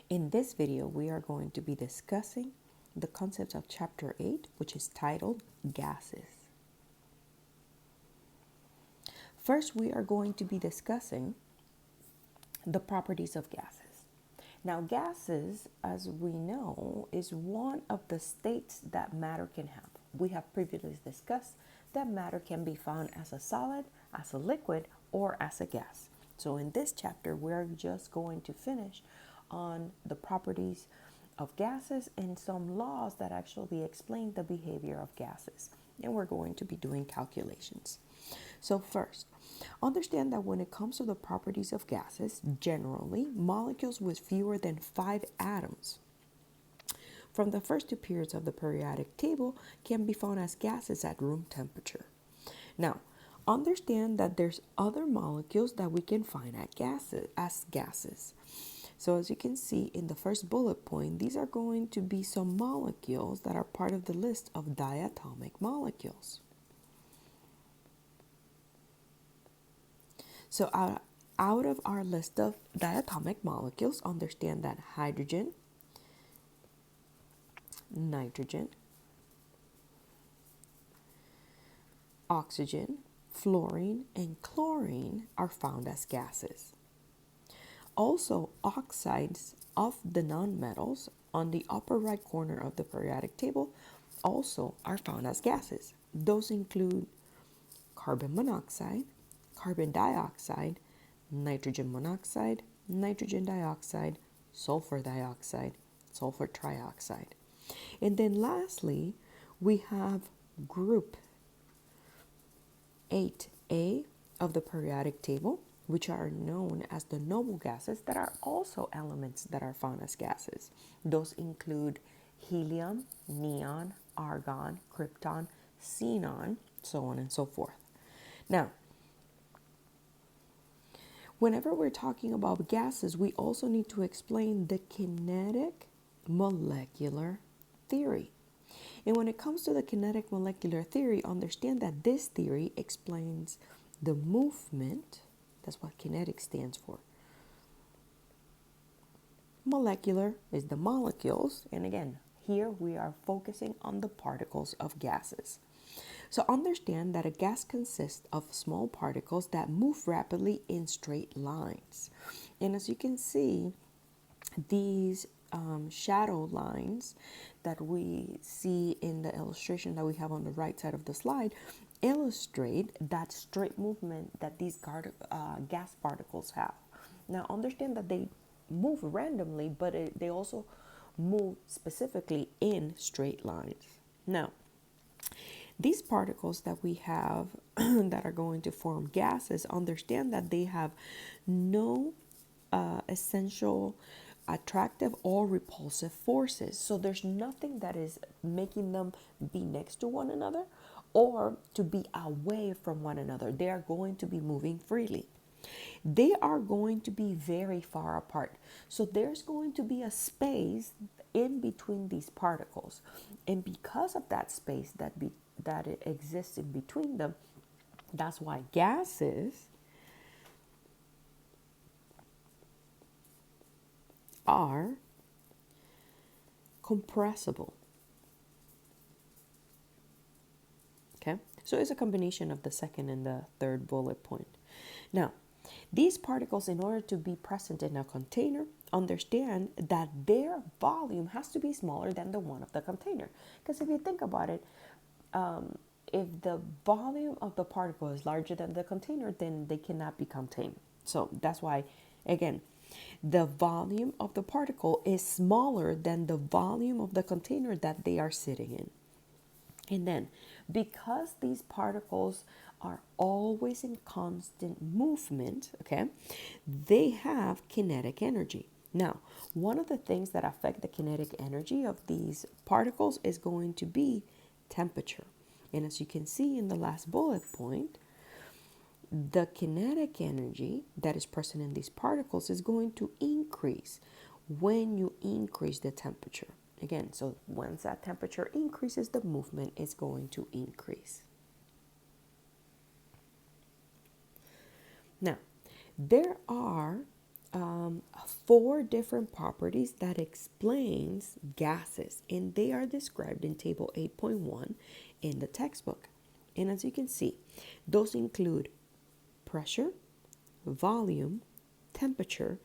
In this video, we are going to be discussing the concepts of Chapter 8, which is titled Gases. First, we are going to be discussing the properties of gases. Now, gases, as we know, is one of the states that matter can have. We have previously discussed that matter can be found as a solid, as a liquid, or as a gas. So in this chapter, we're just going to finish on the properties of gases and some laws that actually explain the behavior of gases. And we're going to be doing calculations. So first, understand that when it comes to the properties of gases, generally, molecules with fewer than 5 atoms from the first 2 periods of the periodic table can be found as gases at room temperature. Now, understand that there's other molecules that we can find as gases. So as you can see in the first bullet point, these are going to be some molecules that are part of the list of diatomic molecules. So out of our list of diatomic molecules, understand that hydrogen, nitrogen, oxygen, fluorine, and chlorine are found as gases. Also, oxides of the nonmetals on the upper right corner of the periodic table also are found as gases. Those include carbon monoxide, carbon dioxide, nitrogen monoxide, nitrogen dioxide, sulfur dioxide, sulfur trioxide. And then lastly, we have group 8A of the periodic table, which are known as the noble gases that are also elements that are found as gases. Those include helium, neon, argon, krypton, xenon, so on and so forth. Now, whenever we're talking about gases, we also need to explain the kinetic molecular theory. And when it comes to the kinetic molecular theory, understand that this theory explains the movement. That's what kinetic stands for. Molecular is the molecules. And again, here we are focusing on the particles of gases. So understand that a gas consists of small particles that move rapidly in straight lines. And as you can see, these shadow lines that we see in the illustration that we have on the right side of the slide illustrate that straight movement that these gas particles have. Now understand that they move randomly, but they also move specifically in straight lines. Now, these particles that we have that are going to form gases, understand that they have no essential attractive or repulsive forces. So there's nothing that is making them be next to one another or to be away from one another. They are going to be moving freely. They are going to be very far apart. So there's going to be a space in between these particles. And because of that space that it exists in between them, that's why gases are compressible. Okay, so it's a combination of the second and the third bullet point. Now, these particles, in order to be present in a container, understand that their volume has to be smaller than the one of the container. Because if you think about it, if the volume of the particle is larger than the container, then they cannot be contained. So that's why, again, the volume of the particle is smaller than the volume of the container that they are sitting in. And then, because these particles are always in constant movement, okay, they have kinetic energy. Now, one of the things that affect the kinetic energy of these particles is going to be temperature. And as you can see in the last bullet point, the kinetic energy that is present in these particles is going to increase when you increase the temperature. Again, so once that temperature increases, the movement is going to increase. Now, there are um, four different properties that explains gases, and they are described in table 8.1 in the textbook. And as you can see, those include pressure, volume, temperature,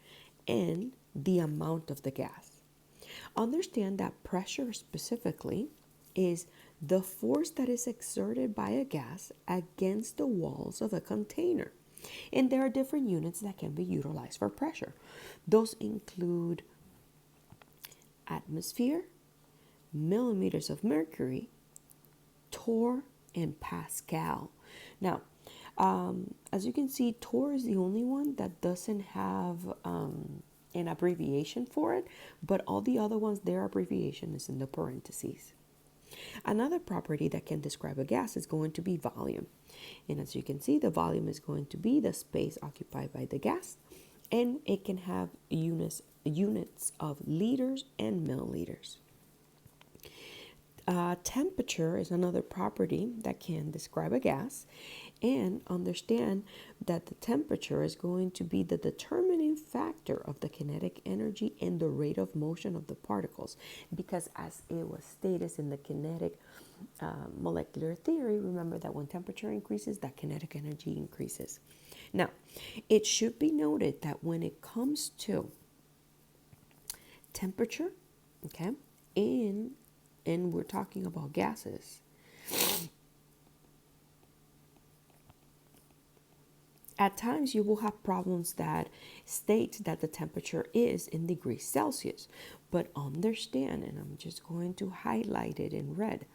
and the amount of the gas. Understand that pressure specifically is the force that is exerted by a gas against the walls of a container. And there are different units that can be utilized for pressure. Those include atmosphere, millimeters of mercury, torr, and Pascal. Now, as you can see, torr is the only one that doesn't have an abbreviation for it, but all the other ones, their abbreviation is in the parentheses. Another property that can describe a gas is going to be volume. And as you can see, the volume is going to be the space occupied by the gas, and it can have units of liters and milliliters. Temperature is another property that can describe a gas, and understand that the temperature is going to be the determining factor of the kinetic energy and the rate of motion of the particles, because as it was stated in the kinetic molecular theory, remember that when temperature increases, that kinetic energy increases. Now, it should be noted that when it comes to temperature, okay, and we're talking about gases, at times you will have problems that state that the temperature is in degrees Celsius, but understand, and I'm just going to highlight it in red,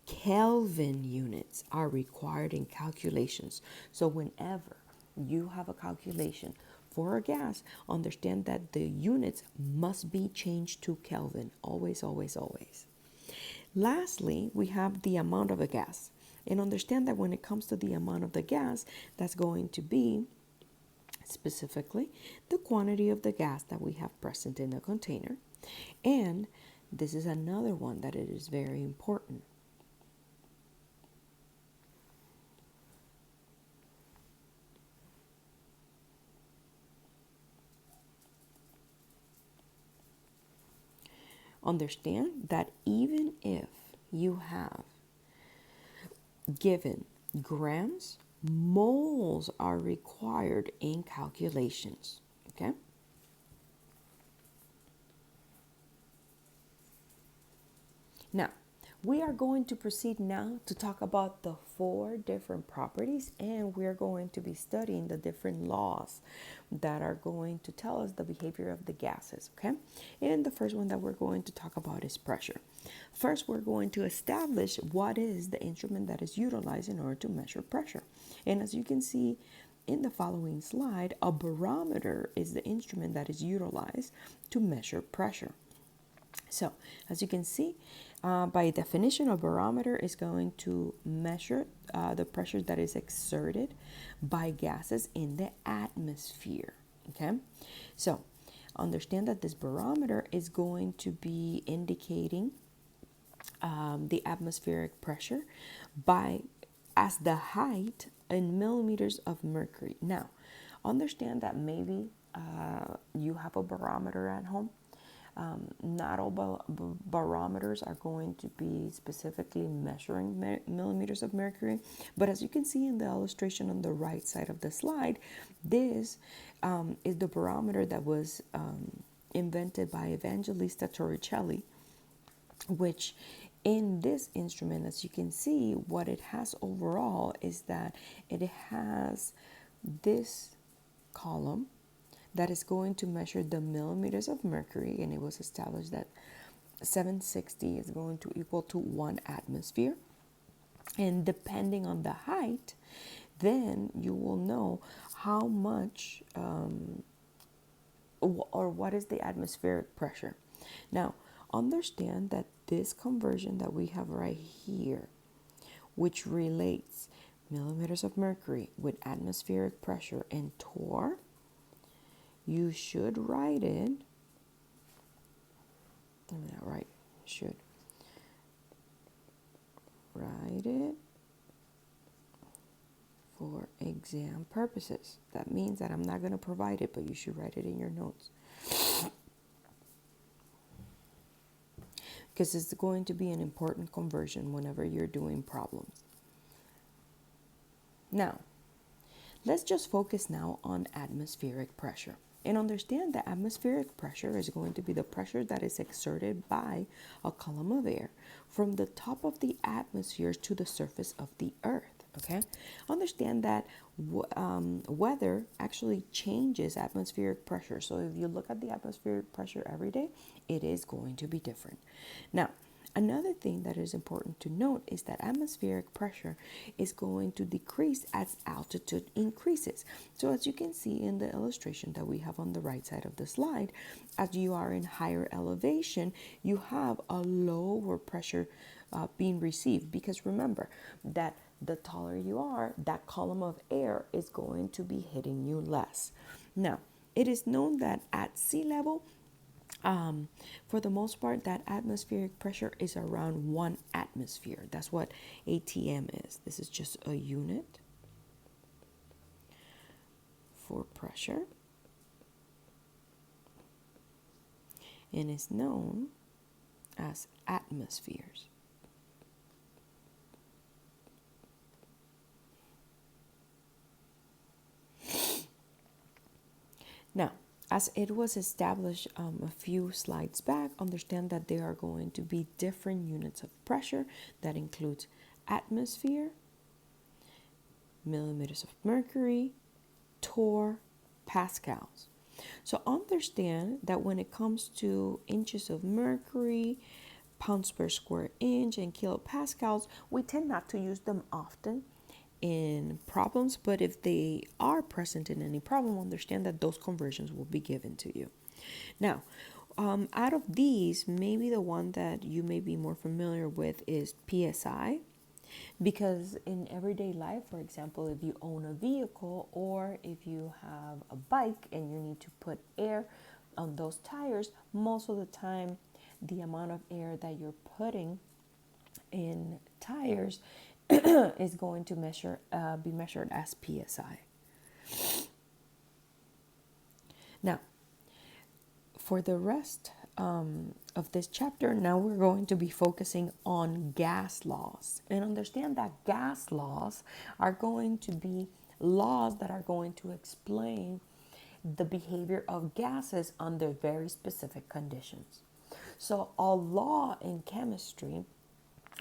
Kelvin units are required in calculations. So whenever you have a calculation for a gas, understand that the units must be changed to Kelvin. Always, always, always. Lastly, we have the amount of a gas. And understand that when it comes to the amount of the gas, that's going to be specifically the quantity of the gas that we have present in the container. And this is another one that it is very important. Understand that even if you have given grams, moles are required in calculations, okay? Now, we are going to proceed now to talk about the four different properties, and we're going to be studying the different laws that are going to tell us the behavior of the gases, okay? And the first one that we're going to talk about is pressure. First, we're going to establish what is the instrument that is utilized in order to measure pressure. And as you can see in the following slide, a barometer is the instrument that is utilized to measure pressure. So, as you can see, by definition, a barometer is going to measure the pressure that is exerted by gases in the atmosphere. Okay, so understand that this barometer is going to be indicating the atmospheric pressure as the height in millimeters of mercury. Now, understand that maybe you have a barometer at home. Not all barometers are going to be specifically measuring millimeters of mercury, but as you can see in the illustration on the right side of the slide, this is the barometer that was invented by Evangelista Torricelli, which in this instrument, as you can see, what it has overall is that it has this column that is going to measure the millimeters of mercury, and it was established that 760 is going to equal to 1 atmosphere. And depending on the height, then you will know how much or what is the atmospheric pressure. Now, understand that this conversion that we have right here, which relates millimeters of mercury with atmospheric pressure and torr, you should write it. I'm not right. Should write it for exam purposes. That means that I'm not going to provide it, but you should write it in your notes. Because it's going to be an important conversion whenever you're doing problems. Now, let's just focus now on atmospheric pressure. And understand that atmospheric pressure is going to be the pressure that is exerted by a column of air from the top of the atmosphere to the surface of the earth. Okay? Understand that weather actually changes atmospheric pressure. So if you look at the atmospheric pressure every day, it is going to be different. Now, another thing that is important to note is that atmospheric pressure is going to decrease as altitude increases. So as you can see in the illustration that we have on the right side of the slide, as you are in higher elevation, you have a lower pressure being received, because remember that the taller you are, that column of air is going to be hitting you less. Now, it is known that at sea level, for the most part, that atmospheric pressure is around 1 atmosphere. That's what ATM is. This is just a unit for pressure, and is known as atmospheres. Now, as it was established a few slides back, understand that there are going to be different units of pressure. That includes atmosphere, millimeters of mercury, torr, pascals. So understand that when it comes to inches of mercury, pounds per square inch, and kilopascals, we tend not to use them often in problems, but if they are present in any problem, understand that those conversions will be given to you. Now, out of these, maybe the one that you may be more familiar with is PSI, because in everyday life, for example, if you own a vehicle or if you have a bike and you need to put air on those tires, most of the time the amount of air that you're putting in tires is going to be measured as PSI. Now, for the rest of this chapter, now we're going to be focusing on gas laws. And understand that gas laws are going to be laws that are going to explain the behavior of gases under very specific conditions. So a law in chemistry,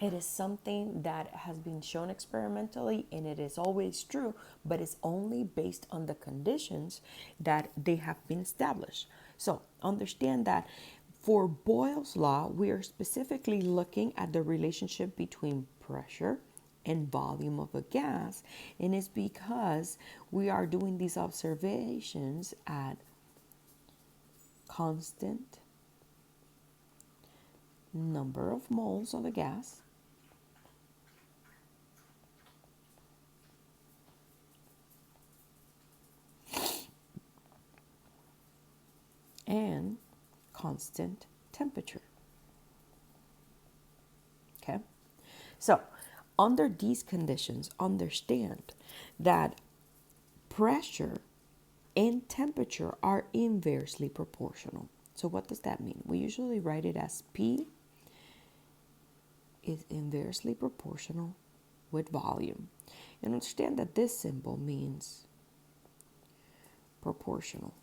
it is something that has been shown experimentally, and it is always true, but it's only based on the conditions that they have been established. So understand that for Boyles Law, we are specifically looking at the relationship between pressure and volume of a gas, and it's because we are doing these observations at constant number of moles of a gas and constant temperature. Okay, so under these conditions, understand that pressure and temperature are inversely proportional. So what does that mean? We usually write it as P is inversely proportional with volume. And understand that this symbol means proportional.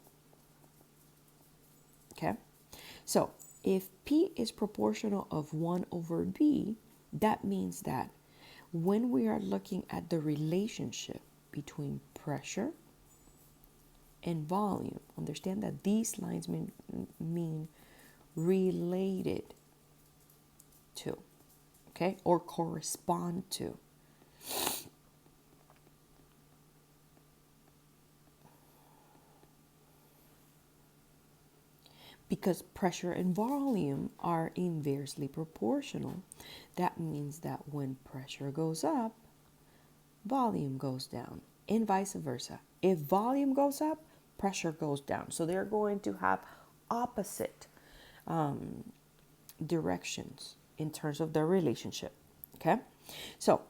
Okay? So if P is proportional of 1 over V, that means that when we are looking at the relationship between pressure and volume, understand that these lines mean related to, okay, or correspond to. Because pressure and volume are inversely proportional, that means that when pressure goes up, volume goes down, and vice versa. If volume goes up, pressure goes down. So they're going to have opposite directions in terms of their relationship. Okay, so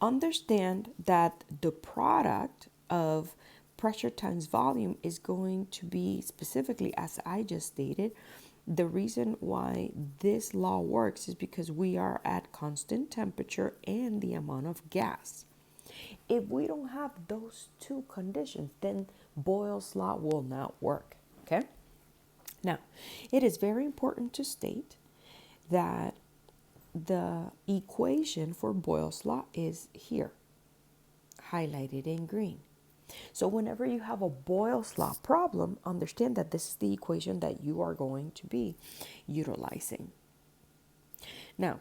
understand that the product of pressure times volume is going to be specifically, as I just stated, the reason why this law works is because we are at constant temperature and the amount of gas. If we don't have those two conditions, then Boyle's law will not work. Okay? Now, it is very important to state that the equation for Boyle's law is here, highlighted in green. So whenever you have a Boyle's law problem, understand that this is the equation that you are going to be utilizing. Now,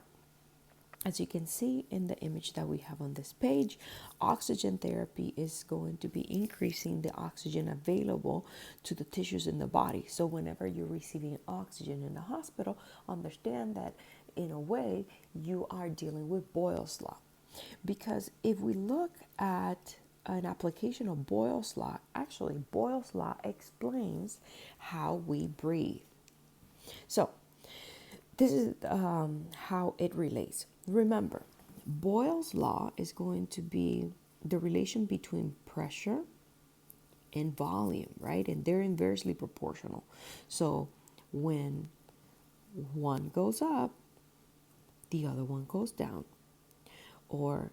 as you can see in the image that we have on this page, oxygen therapy is going to be increasing the oxygen available to the tissues in the body. So whenever you're receiving oxygen in the hospital, understand that in a way you are dealing with Boyle's law. Because if we look at an application of Boyle's law, actually Boyle's law explains how we breathe. So this is how it relates. Remember, Boyle's law is going to be the relation between pressure and volume, right? And they're inversely proportional. So when one goes up, the other one goes down. Or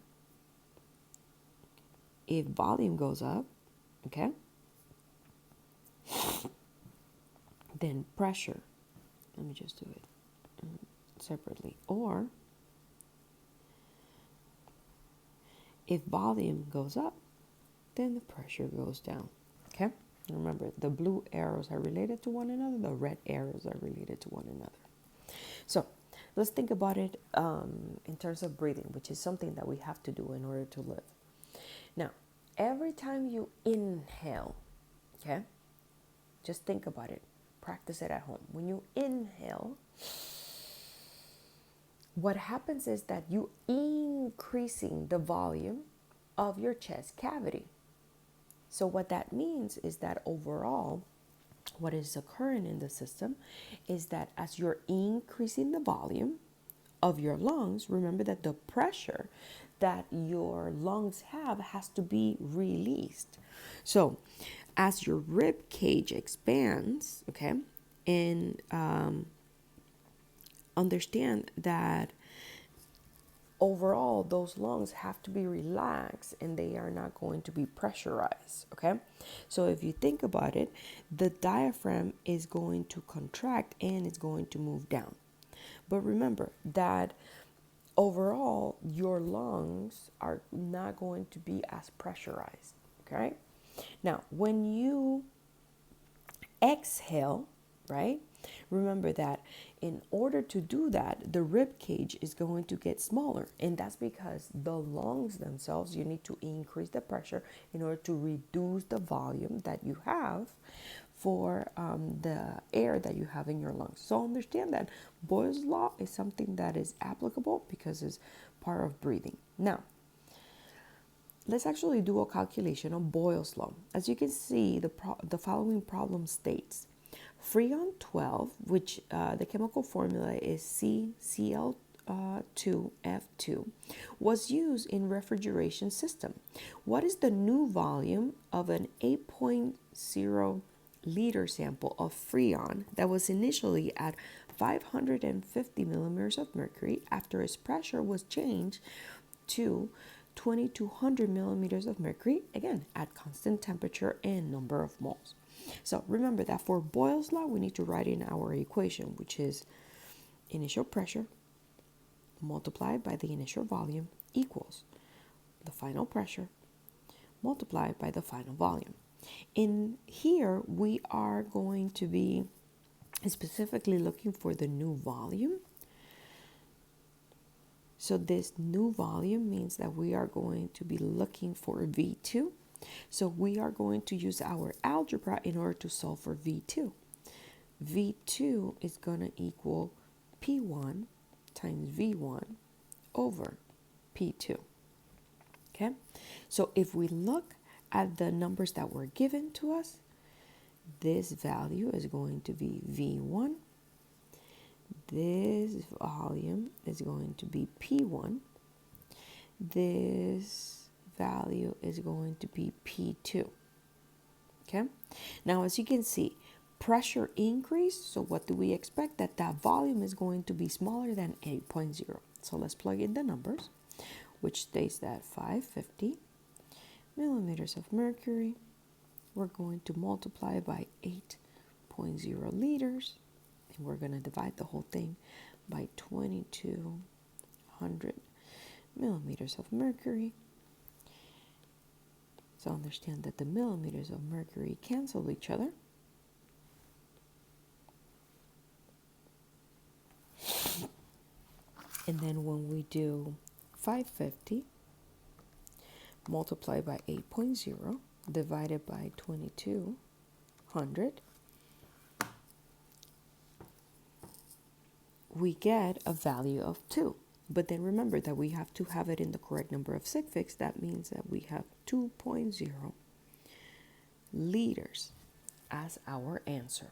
if volume goes up, okay, then pressure, let me just do it separately. Or if volume goes up, then the pressure goes down. Okay? Remember, the blue arrows are related to one another, the red arrows are related to one another. So let's think about it in terms of breathing, which is something that we have to do in order to live. Now, every time you inhale, okay, just think about it. Practice it at home. When you inhale, what happens is that you increasing the volume of your chest cavity. So what that means is that overall, what is occurring in the system is that as you're increasing the volume of your lungs, remember that the pressure that your lungs have has to be released. So as your rib cage expands, okay, and understand that overall those lungs have to be relaxed and they are not going to be pressurized. Okay, so if you think about it, the diaphragm is going to contract and it's going to move down. But remember that overall your lungs are not going to be as pressurized. Okay, now when you exhale, right, remember that in order to do that, the rib cage is going to get smaller. And that's because the lungs themselves, you need to increase the pressure in order to reduce the volume that you have for the air that you have in your lungs. So understand that Boyle's law is something that is applicable because it's part of breathing. Now, let's actually do a calculation of Boyle's law. As you can see, the following problem states, Freon 12, which the chemical formula is CCl2F2, was used in refrigeration system. What is the new volume of an 8.0 liter sample of Freon that was initially at 550 millimeters of mercury after its pressure was changed to 2200 millimeters of mercury, again at constant temperature and number of moles? So remember that for Boyle's law, we need to write in our equation, which is initial pressure multiplied by the initial volume equals the final pressure multiplied by the final volume. In here, we are going to be specifically looking for the new volume. So this new volume means that we are going to be looking for V2. So we are going to use our algebra in order to solve for V2. V2 is going to equal P1 times V1 over P2. Okay? So if we look at the numbers that were given to us, this value is going to be V1. This volume is going to be P1. this value is going to be P2. Okay, now as you can see, pressure increased, so what do we expect? That volume is going to be smaller than 8.0. So let's plug in the numbers, which states that 550 millimeters of mercury, we're going to multiply by 8.0 liters, and we're going to divide the whole thing by 2200 millimeters of mercury. So understand that the millimeters of mercury cancel each other. And then when we do 550 multiplied by 8.0 divided by 2200, we get a value of 2. But then remember that we have to have it in the correct number of sig figs. That means that we have 2.0 liters as our answer.